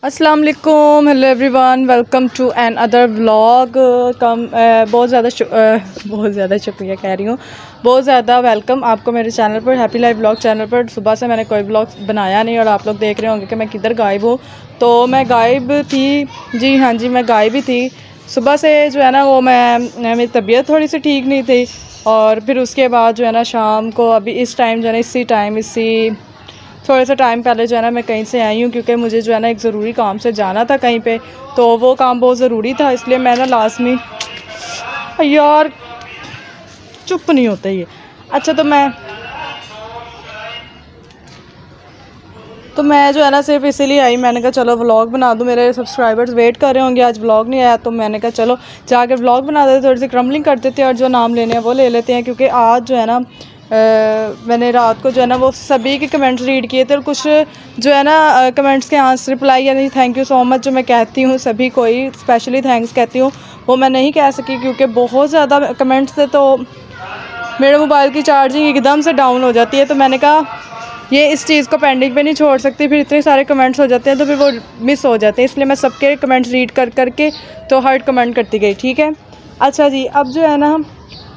अस्सलाम वालेकुम, hello everyone, welcome to another vlog. बहुत ज़्यादा शुक्रिया कह रही हूँ, बहुत ज़्यादा वेलकम आपको मेरे चैनल पर, हैप्पी लाइफ व्लॉग चैनल पर। सुबह से मैंने कोई व्लॉग बनाया नहीं और आप लोग देख रहे होंगे कि मैं किधर गायब हूँ। तो मैं गायब थी, जी हाँ जी, मैं गायब ही थी। सुबह से जो है ना वो मेरी तबीयत थोड़ी सी ठीक नहीं थी और फिर उसके बाद जो है ना शाम को अभी इस टाइम जो है ना इसी थोड़े से टाइम पहले जो है ना मैं कहीं से आई हूँ, क्योंकि मुझे जो है ना एक ज़रूरी काम से जाना था कहीं पे। तो वो काम बहुत ज़रूरी था, इसलिए मैं ना लाजमी, यार चुप नहीं होता ये। अच्छा, तो मैं जो है ना सिर्फ इसीलिए आई, मैंने कहा चलो व्लॉग बना दूँ, मेरे सब्सक्राइबर्स वेट कर रहे होंगे, आज व्लॉग नहीं आया। तो मैंने कहा चलो जाकर व्लॉग बना देते, थोड़ी सी क्रम्बलिंग कर देते हैं और जो नाम लेने हैं वो ले लेते हैं। क्योंकि आज जो है ना मैंने रात को जो है ना वो सभी के कमेंट्स रीड किए थे और कुछ जो है ना कमेंट्स के आंसर रिप्लाई यानी थैंक यू सो मच जो मैं कहती हूँ सभी को ही स्पेशली थैंक्स कहती हूँ, वो मैं नहीं कह सकी क्योंकि बहुत ज़्यादा कमेंट्स थे। तो मेरे मोबाइल की चार्जिंग एकदम से डाउन हो जाती है, तो मैंने कहा ये इस चीज़ को पेंडिंग पे नहीं छोड़ सकती, फिर इतने सारे कमेंट्स हो जाते हैं तो फिर वो मिस हो जाते हैं, इसलिए मैं सबके कमेंट्स रीड करके तो हर्ट कमेंट करती गई, ठीक है। अच्छा जी, अब जो है ना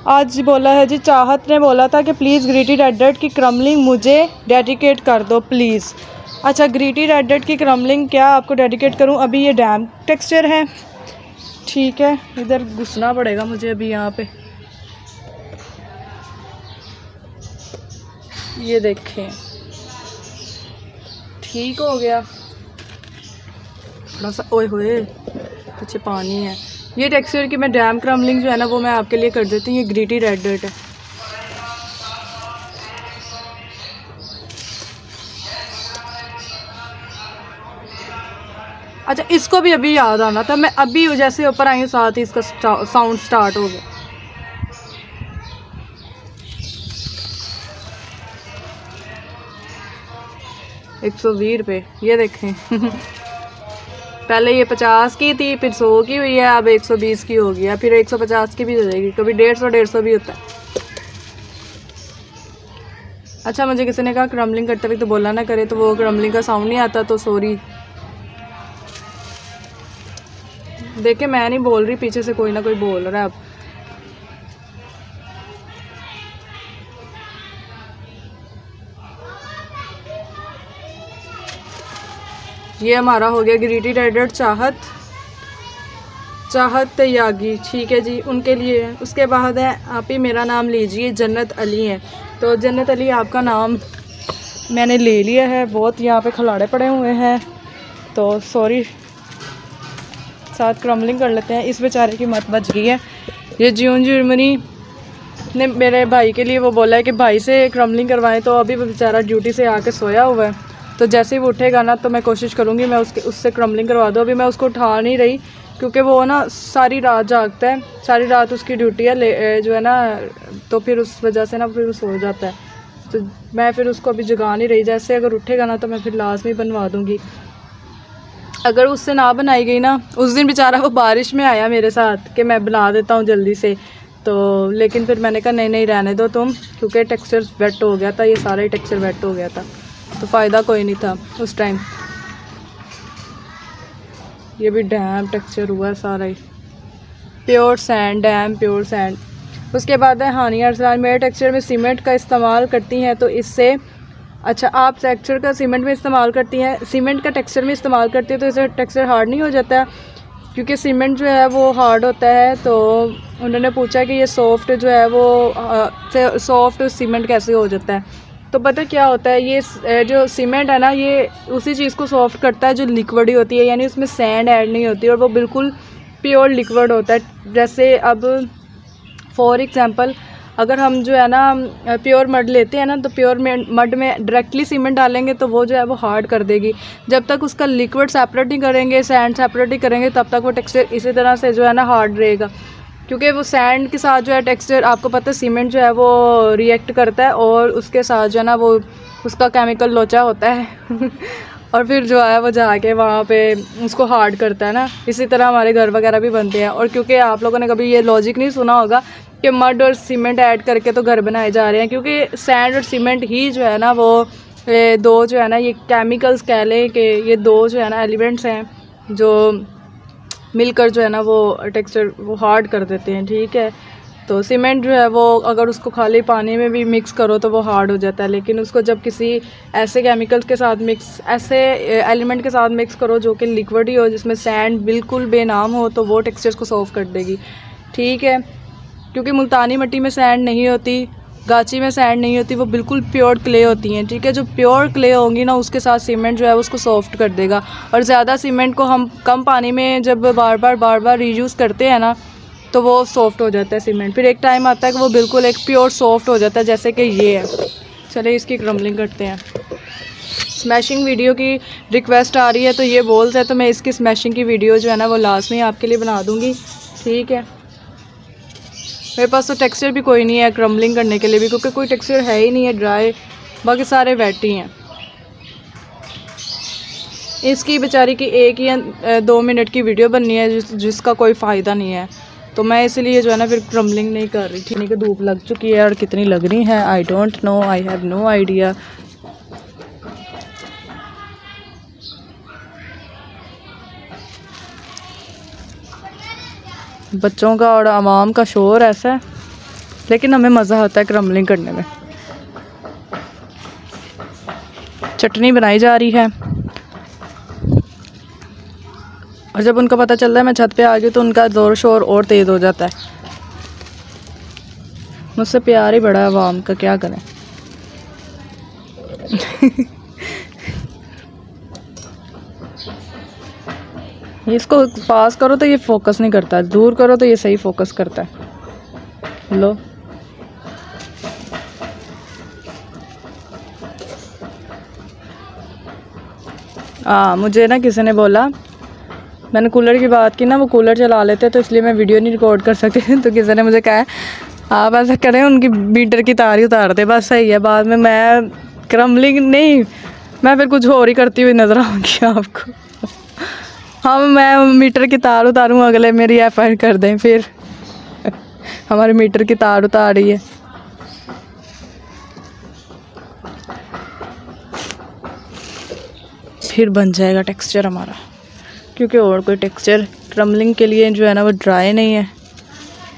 आज बोला है जी, चाहत ने बोला था कि प्लीज़ ग्रीटी रेड डेट की क्रम्बलिंग मुझे डेडिकेट कर दो प्लीज़। अच्छा, ग्रीटी रेड डेट की क्रम्बलिंग क्या आपको डेडिकेट करूं? अभी ये डैम टेक्सचर है, ठीक है, इधर घुसना पड़ेगा मुझे अभी यहाँ पे। ये देखें, ठीक हो गया थोड़ा सा, ओए होए पीछे पानी है। ये टेक्सचर की मैं डैम क्रम्बलिंग जो है ना वो मैं आपके लिए कर देती हूँ, ये ग्रीटी रेड डेट है। अच्छा, इसको भी अभी याद आना था, मैं अभी जैसे ऊपर आई हूँ साथ ही इसका साउंड स्टार्ट हो गया। ₹120 ये देखें पहले ये 50 की थी, फिर 100 की हुई है, अब 120 की हो गया, फिर 150 की भी हो जाएगी, कभी 150 भी होता है। अच्छा, मुझे किसी ने कहा क्रम्बलिंग करते हुए तो बोला ना करे, तो वो क्रम्बलिंग का साउंड नहीं आता, तो सॉरी। देखे, मैं नहीं बोल रही, पीछे से कोई ना कोई बोल रहा है। अब ये हमारा हो गया ग्रीटी रेड डेट चाहत यागी, ठीक है जी, उनके लिए है। उसके बाद है आप ही मेरा नाम लीजिए, जन्नत अली है। तो जन्नत अली आपका नाम मैंने ले लिया है, बहुत यहाँ पे खिलाड़े पड़े हुए हैं, तो सॉरी। साथ क्रम्बलिंग कर लेते हैं, इस बेचारे की मत बच गई है। ये जीवन जर्मनी ने मेरे भाई के लिए वो बोला है कि भाई से क्रम्बलिंग करवाएं, तो अभी वो बेचारा ड्यूटी से आके सोया हुआ है, तो जैसे ही वो उठेगा ना तो मैं कोशिश करूँगी मैं उससे क्रम्बलिंग करवा दूँ। अभी मैं उसको उठा नहीं रही क्योंकि वो ना सारी रात जागता है, सारी रात उसकी ड्यूटी है जो है ना, तो फिर उस वजह से ना फिर वो सो जाता है, तो मैं फिर उसको अभी जगा नहीं रही। जैसे अगर उठेगा ना तो मैं फिर लाजमी बनवा दूँगी। अगर उससे ना बनाई गई ना, उस दिन बेचारा वो बारिश में आया मेरे साथ कि मैं बना देता हूँ जल्दी से, तो लेकिन फिर मैंने कहा नहीं रहने दो तुम, क्योंकि टेक्सचर वेट हो गया था, ये सारा ही टेक्सचर वेट हो गया था, तो फ़ायदा कोई नहीं था उस टाइम। ये भी डैम टेक्सचर हुआ है सारा ही, pure sand, damn pure sand. उसके बाद है हानिया अरसलान, मेरे टेक्सचर में सीमेंट का इस्तेमाल करती हैं तो इससे, अच्छा आप टेक्सचर का सीमेंट में इस्तेमाल करती हैं, सीमेंट का टेक्सचर में इस्तेमाल करती है तो इससे टेक्सचर हार्ड नहीं हो जाता है? क्योंकि सीमेंट जो है वो हार्ड होता है, तो उन्होंने पूछा कि ये सॉफ्ट जो है वो सॉफ्ट सीमेंट कैसे हो जाता है। तो पता क्या होता है, ये जो सीमेंट है ना ये उसी चीज़ को सॉफ्ट करता है जो लिक्विड ही होती है, यानी उसमें सैंड ऐड नहीं होती और वो बिल्कुल प्योर लिक्विड होता है। जैसे अब फॉर एग्जांपल अगर हम जो है ना प्योर मड लेते हैं ना, तो प्योर मड में डायरेक्टली सीमेंट डालेंगे तो वो जो है वो हार्ड कर देगी। जब तक उसका लिक्विड सेपरेट नहीं करेंगे, सैंड सेपरेट नहीं करेंगे, तब तक वो टेक्सचर इसी तरह से जो है ना हार्ड रहेगा, क्योंकि वो सैंड के साथ जो है टेक्सचर, आपको पता है सीमेंट जो है वो रिएक्ट करता है और उसके साथ जो है ना वो उसका केमिकल लोचा होता है और फिर जो है वो जाके वहाँ पे उसको हार्ड करता है ना। इसी तरह हमारे घर वगैरह भी बनते हैं, और क्योंकि आप लोगों ने कभी ये लॉजिक नहीं सुना होगा कि मड और सीमेंट ऐड करके तो घर बनाए जा रहे हैं, क्योंकि सैंड और सीमेंट ही जो है ना वो ये दो जो है ना, ये केमिकल्स कह लें कि ये दो जो है ना एलिमेंट्स हैं जो मिलकर जो है ना वो टेक्सचर वो हार्ड कर देते हैं, ठीक है। तो सीमेंट जो है वो अगर उसको खाली पानी में भी मिक्स करो तो वो हार्ड हो जाता है, लेकिन उसको जब किसी ऐसे केमिकल्स के साथ ऐसे एलिमेंट के साथ मिक्स करो जो कि लिक्विड ही हो, जिसमें सैंड बिल्कुल बेनाम हो, तो वो टेक्सचर को सॉफ्ट कर देगी, ठीक है। क्योंकि मुल्तानी मिट्टी में सैंड नहीं होती, गाची में सैंड नहीं होती, वो बिल्कुल प्योर क्ले होती हैं, ठीक है। जो प्योर क्ले होंगी ना उसके साथ सीमेंट जो है उसको सॉफ्ट कर देगा। और ज़्यादा सीमेंट को हम कम पानी में जब बार बार रीयूज़ करते हैं ना तो वो सॉफ्ट हो जाता है सीमेंट। फिर एक टाइम आता है कि वो बिल्कुल एक प्योर सॉफ्ट हो जाता है, जैसे कि ये है। चलिए इसकी क्रम्बलिंग करते हैं। स्मैशिंग वीडियो की रिक्वेस्ट आ रही है तो ये बोल्स है, तो मैं इसकी स्मैशिंग की वीडियो जो है ना वो लास्ट में आपके लिए बना दूँगी, ठीक है। मेरे पास तो टेक्सचर भी कोई नहीं है क्रम्बलिंग करने के लिए भी, क्योंकि कोई टेक्सचर है ही नहीं है, ड्राई, बाकी सारे वेट ही हैं। इसकी बेचारी की 1 या 2 मिनट की वीडियो बननी है जिसका कोई फ़ायदा नहीं है, तो मैं इसलिए जो है ना फिर क्रम्बलिंग नहीं कर रही थी। नहीं कि धूप लग चुकी है और कितनी लग रही है I don't know, I have no idea. बच्चों का और आवाम का शोर ऐसा है, लेकिन हमें मज़ा आता है क्रम्बलिंग करने में। चटनी बनाई जा रही है और जब उनको पता चलता है मैं छत पे आ गई तो उनका ज़ोर शोर और तेज़ हो जाता है। मुझसे प्यार ही बड़ा है आवाम का, क्या करें। इसको पास करो तो ये फोकस नहीं करता, दूर करो तो ये सही फोकस करता है। लो मुझे ना किसी ने बोला, मैंने कूलर की बात की ना, वो कूलर चला लेते तो इसलिए मैं वीडियो नहीं रिकॉर्ड कर सकती। तो किसी ने मुझे कहा आप ऐसा करें उनकी मीटर की तार ही उतार दे, बस सही है। बाद में मैं क्रम्बलिंग नहीं, मैं फिर कुछ और ही करती हुई नज़र आऊँगी आपको। हाँ मैं मीटर की तार उतारूँ, अगले मेरी एफआईआर कर दें फिर। हमारे मीटर की तार उतार रही है। फिर बन जाएगा टेक्सचर हमारा, क्योंकि और कोई टेक्सचर क्रम्बलिंग के लिए जो है ना वो ड्राई नहीं है।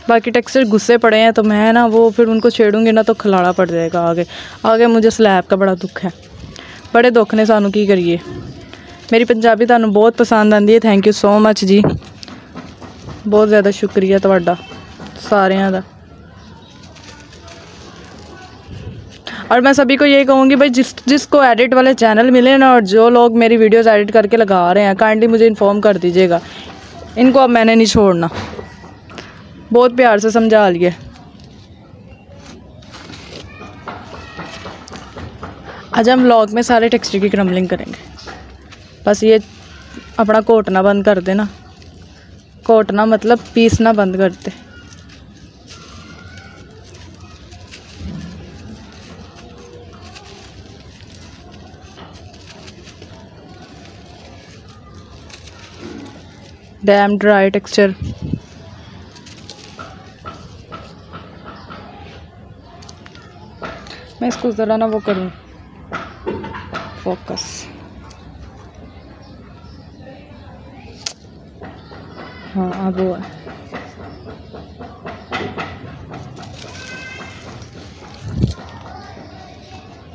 बाकी टेक्सचर गुस्से पड़े हैं तो मैं ना वो फिर उनको छेड़ूंगी ना तो खिलाड़ा पड़ जाएगा आगे मुझे स्लैब का बड़ा दुख है। बड़े दुख ने सानू की करिए। मेरी पंजाबी थानू बहुत पसंद आती है, थैंक यू सो मच जी, बहुत ज़्यादा शुक्रिया तुहाडा सारिਆਂ दा। और मैं सभी को यही कहूँगी भाई जिसको एडिट वाले चैनल मिले ना और जो लोग मेरी वीडियोस एडिट करके लगा रहे हैं, काइंडली मुझे इन्फॉर्म कर दीजिएगा। इनको अब मैंने नहीं छोड़ना, बहुत प्यार से समझा लिया। आज हम व्लॉग में सारे टेक्सचर की क्रम्बलिंग करेंगे। बस ये अपना घोटना बंद कर देना, घोटना मतलब पीसना बंद कर दे। Dam dry texture. मैं इसको ज़रा ना वो करूँ फोकस। हाँ अब वो है।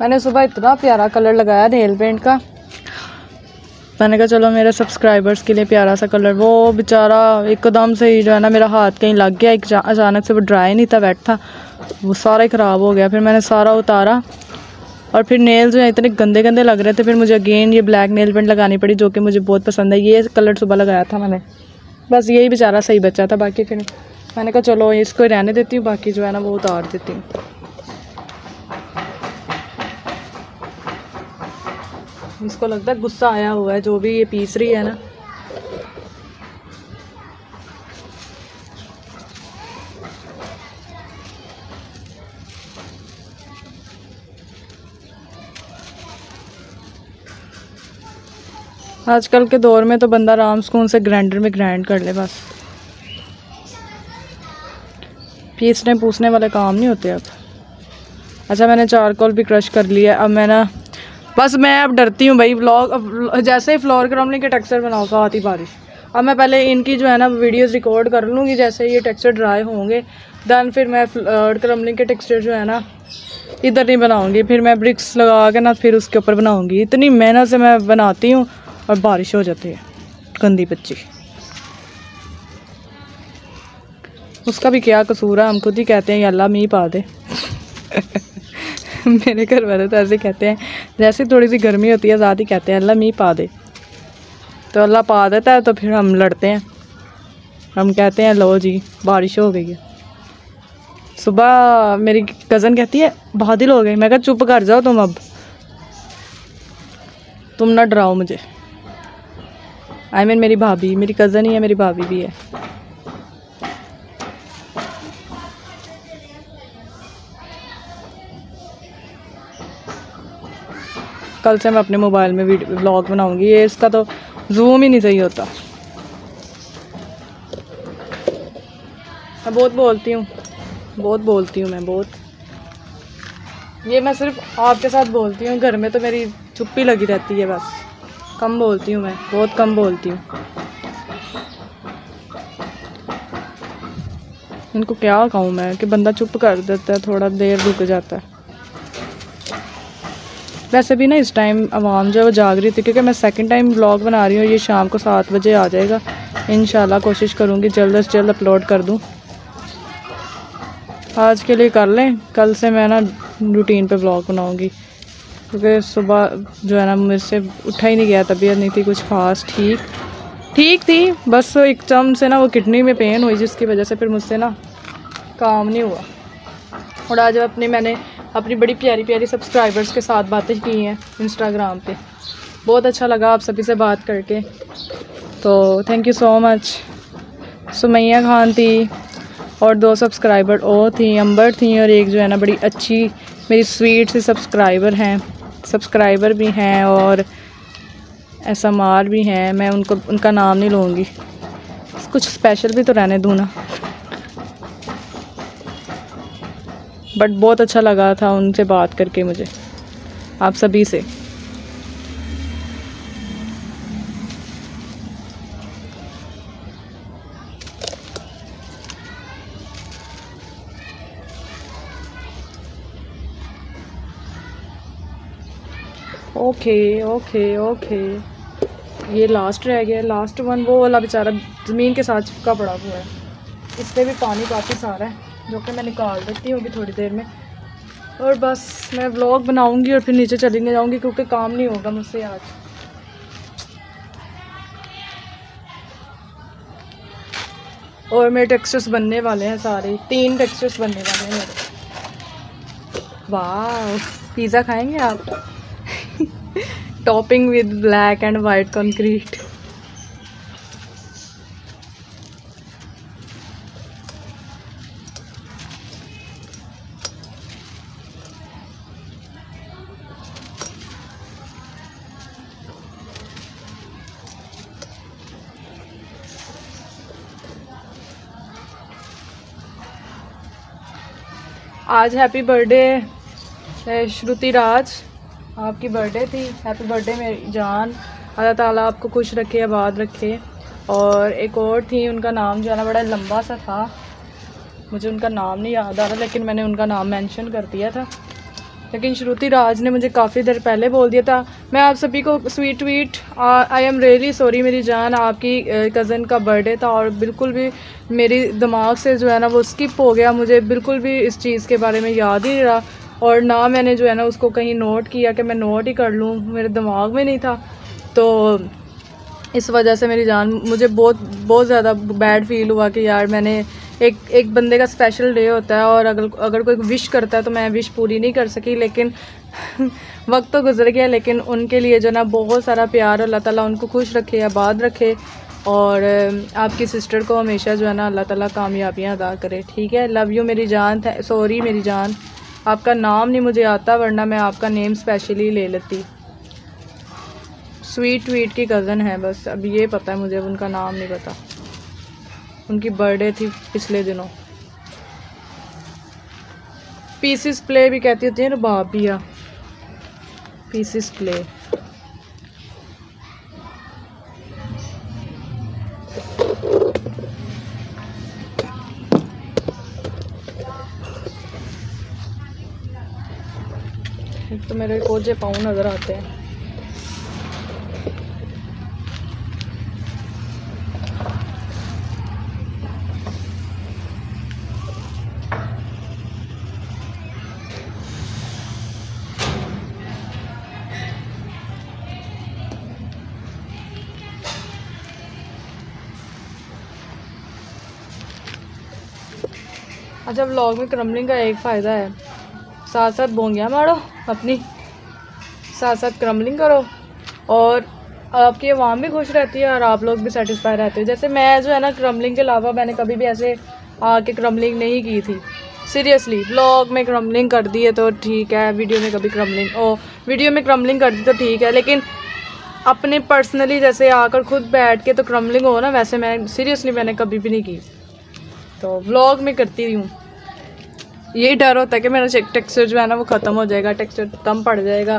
मैंने सुबह इतना प्यारा कलर लगाया नेल पेंट का, मैंने कहा चलो मेरे सब्सक्राइबर्स के लिए प्यारा सा कलर। वो बेचारा एकदम से ही जो है ना मेरा हाथ कहीं लग गया, अचानक से वो ड्राई नहीं था, वेट था, वो सारा ही ख़राब हो गया। फिर मैंने सारा उतारा और फिर नेल जो है इतने गंदे गंदे लग रहे थे, फिर मुझे अगेन ये ब्लैक नेल पेंट लगानी पड़ी जो कि मुझे बहुत पसंद है। ये कलर सुबह लगाया था मैंने, बस यही बेचारा सही बचा था। बाकी फिर मैंने कहा चलो इसको रहने देती हूँ, बाकी जो है ना वो उतार देती हूँ। इसको लगता है गुस्सा आया हुआ है जो भी ये पीस रही है ना। आजकल के दौर में तो बंदा आराम सुकून से ग्राइंडर में ग्राइंड कर ले, बस पीसने पूसने वाले काम नहीं होते अब। अच्छा मैंने चारकोल भी क्रश कर लिया। अब मैं ना बस मैं अब डरती हूँ भाई, व्लॉग जैसे ही फ्लोर क्रम्बलिंग के टेक्सचर बनाओ तो आती बारिश। अब मैं पहले इनकी जो है ना वीडियोस रिकॉर्ड कर लूँगी, जैसे ये टेक्सचर ड्राई होंगे दैन फिर मैं फ्लोर क्रम्बलिंग के टेक्सचर जो है ना इधर नहीं बनाऊँगी, फिर मैं ब्रिक्स लगा के ना फिर उसके ऊपर बनाऊँगी। इतनी मेहनत से मैं बनाती हूँ और बारिश हो जाती है, गंदी बच्ची। उसका भी क्या कसूर है, हम खुद ही कहते हैं अल्लाह मींह पा दे। मेरे घर वाले तो ऐसे कहते हैं, जैसे थोड़ी सी गर्मी होती है ज़्यादा ही कहते हैं अल्लाह मींह पा दे, तो अल्लाह पा देता है तो फिर हम लड़ते हैं, हम कहते हैं लो जी बारिश हो गई है। सुबह मेरी कज़न कहती है बादल हो गए, मैं कहा चुप कर जाओ तुम, अब तुम ना डराओ मुझे। आई मीन मेरी भाभी, मेरी कज़न ही है, मेरी भाभी भी है। कल से मैं अपने मोबाइल में व्लॉग बनाऊंगी, ये इसका तो जूम ही नहीं सही होता। मैं बहुत बोलती हूँ मैं बहुत। ये मैं सिर्फ आपके साथ बोलती हूँ, घर में तो मेरी चुप्पी लगी रहती है, बस कम बोलती हूँ मैं, बहुत कम बोलती हूँ। इनको क्या कहूँ मैं कि बंदा चुप कर देता है, थोड़ा देर रुक जाता है। वैसे भी ना इस टाइम आवाम जो है वो जाग रही थी, क्योंकि मैं सेकंड टाइम व्लॉग बना रही हूँ। ये शाम को 7 बजे आ जाएगा इंशाल्लाह। कोशिश करूँगी जल्द से जल्द अपलोड कर दूँ। आज के लिए कर लें, कल से मैं ना रूटीन पे व्लॉग बनाऊँगी, क्योंकि सुबह जो है ना मेरे से उठा ही नहीं गया, तबीयत नहीं थी कुछ खास, ठीक थी, बस एकदम से ना वो किडनी में पेन हुई जिसकी वजह से फिर मुझसे ना काम नहीं हुआ। और आज मैंने अपनी बड़ी प्यारी प्यारी सब्सक्राइबर्स के साथ बातें की हैं इंस्टाग्राम पे। बहुत अच्छा लगा आप सभी से बात करके, तो thank you so much. Sumaiya Khan थी और 2 सब्सक्राइबर और थी, अंबर थी, और एक जो है ना बड़ी अच्छी मेरी स्वीट सी सब्सक्राइबर भी हैं और SMR भी हैं। मैं उनका नाम नहीं लूँगी, कुछ स्पेशल भी तो रहने दूँ ना। बट बहुत अच्छा लगा था उनसे बात करके मुझे, आप सभी से। ओके ये लास्ट रह गया, लास्ट वन, वो वाला बेचारा ज़मीन के साथ चिपका पड़ा हुआ है। इस पर भी पानी काफ़ी सारा है, जो कि मैं निकाल देती हूँ अभी थोड़ी देर में। और बस मैं व्लॉग बनाऊँगी और फिर नीचे चली जाऊँगी, क्योंकि काम नहीं होगा मुझसे आज। और मेरे टेक्सचर्स बनने वाले हैं सारे, 3 टेक्सचर्स बनने वाले हैं मेरे। वाह, पिज़्ज़ा खाएंगे आप? Topping with black and white concrete. आज हैप्पी बर्थडे श्रुति राज, आपकी बर्थडे थी। हैप्पी बर्थडे मेरी जान, अल्लाह ताला आपको खुश रखे, आबाद रखे। और एक और थी, उनका नाम जो है ना बड़ा लंबा सा था, मुझे उनका नाम नहीं याद आ रहा, लेकिन मैंने उनका नाम मेंशन कर दिया था। लेकिन श्रुति राज ने मुझे काफ़ी देर पहले बोल दिया था। मैं आप सभी को sweet I am really sorry मेरी जान, आपकी कज़न का बर्थडे था और बिल्कुल भी मेरी दिमाग से जो है ना वो स्किप हो गया। मुझे बिल्कुल भी इस चीज़ के बारे में याद ही नहीं रहा, और ना मैंने जो है ना उसको कहीं नोट किया कि मैं नोट ही कर लूँ, मेरे दिमाग में नहीं था। तो इस वजह से मेरी जान, मुझे बहुत ज़्यादा बैड फील हुआ कि यार मैंने एक बंदे का स्पेशल डे होता है और अगर कोई विश करता है तो मैं विश पूरी नहीं कर सकी। लेकिन वक्त तो गुजर गया, लेकिन उनके लिए जो ना बहुत सारा प्यार, अल्लाह ताला उनको खुश रखे, आबाद रखे। और आपकी सिस्टर को हमेशा जो है ना अल्लाह ताला कामयाबियाँ अदा करे, ठीक है। लव यू मेरी जान, सॉरी मेरी जान, आपका नाम नहीं मुझे आता, वरना मैं आपका नेम स्पेशली ले लेती। स्वीट की कज़न है, बस अभी ये पता है मुझे, उनका नाम नहीं पता। उनकी बर्थडे थी पिछले दिनों। पीसीस प्ले भी कहती होती है रुबाबिया। Pieces clay. एक तो मेरे कोजे पाँव नज़र आते हैं। अच्छा, व्लॉग में क्रम्बलिंग का एक फ़ायदा है, साथ साथ बोंगियाँ मारो अपनी, साथ साथ क्रम्बलिंग करो और आपकी आवाम भी खुश रहती है और आप लोग भी सेटिस्फाई रहते हो। जैसे मैं जो है ना, क्रम्बलिंग के अलावा मैंने कभी भी ऐसे आके क्रम्बलिंग नहीं की थी सीरियसली। व्लॉग में क्रम्बलिंग कर दी है तो ठीक है, वीडियो में क्रम्बलिंग कर दी तो ठीक है, लेकिन अपने पर्सनली जैसे आकर खुद बैठ के तो क्रम्बलिंग हो ना, वैसे मैं सीरियसली मैंने कभी भी नहीं की। तो व्लॉग में करती हूँ, यही डर होता है कि मेरा टेक्सचर जो है ना वो ख़त्म हो जाएगा, टेक्सचर कम पड़ जाएगा,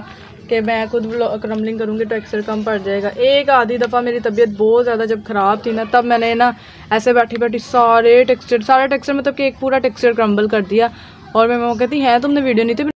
कि मैं खुद क्रम्बलिंग करूँगी टेक्सचर कम पड़ जाएगा। एक आधी दफ़ा मेरी तबीयत बहुत ज़्यादा जब ख़राब थी ना, तब मैंने ना ऐसे बैठी बैठी सारा टेक्सचर मतलब कि एक पूरा टेक्सचर क्रम्बल कर दिया। और मैं कहती है तुमने वीडियो नहीं थी